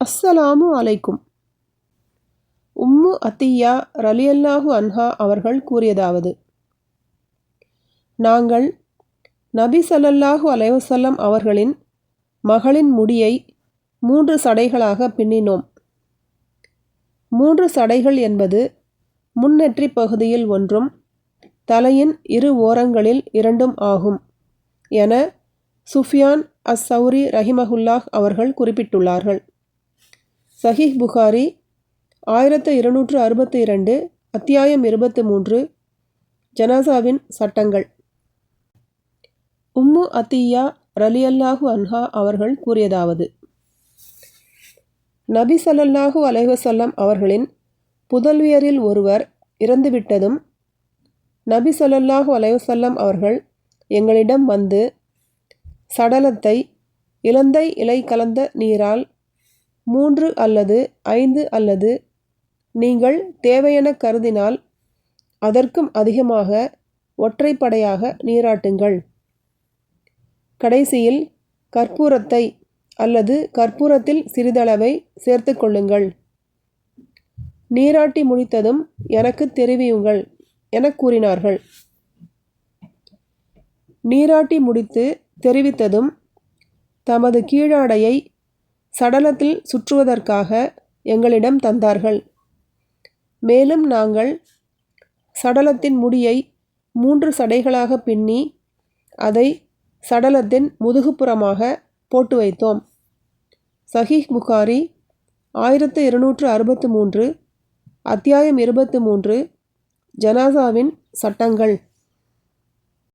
அஸ்ஸலாமு அலைக்கும். உம்மு அத்தியா ரலியல்லாஹு அன்ஹா அவர்கள் கூறியதாவது, நாங்கள் நபி ஸல்லல்லாஹு அலைஹி வஸல்லம் அவர்களின் மகளின் முடியை 3 சடைகளாக பின்னினோம். 3 சடைகள் என்பது முன்னெற்றி பகுதியில் ஒன்றும் தலையின் இரு ஓரங்களில் 2 ஆகும் என சுஃபியான் அஸ்-சௌரி ரஹிமஹுல்லாஹ் அவர்கள் குறிப்பிட்டுள்ளார்கள். சஹீஹ் புகாரி 1262, அத்தியாயம் 23, ஜனாசாவின் சட்டங்கள். உம்மு அத்தியா ரலியல்லாஹு அன்ஹா அவர்கள் கூறியதாவது, நபி ஸல்லல்லாஹு அலைஹி வஸல்லம் அவர்களின் புதல்வியரில் ஒருவர் இறந்துவிட்டதும் நபி ஸல்லல்லாஹு அலைஹி வஸல்லம் அவர்கள் எங்களிடம் வந்து சடலத்தை இலந்தை இலை கலந்த நீரால் 3 அல்லது 5 அல்லது நீங்கள் தேவையென கருதினால் அதற்கும் அதிகமாக ஒற்றைப்படையாக நீராட்டுங்கள். கடைசியில் கற்பூரத்தை அல்லது கற்பூரத்தில் சிறிதளவை சேர்த்து கொள்ளுங்கள். நீராட்டி முடித்ததும் எனக்கு தெரிவியுங்கள் என கூறினார்கள். நீராட்டி முடித்து தெரிவித்ததும் தமது கீழாடையை சடலத்தில் சுற்றுவதற்காக எங்களிடம் தந்தார்கள். மேலும் நாங்கள் சடலத்தின் முடியை 3 சடைகளாக பின்னி அதை சடலத்தின் முதுகுப்புறமாக போட்டு வைத்தோம். சஹீஹ் புகாரி 1263, அத்தியாயம் 23, ஜனாசாவின் சட்டங்கள்.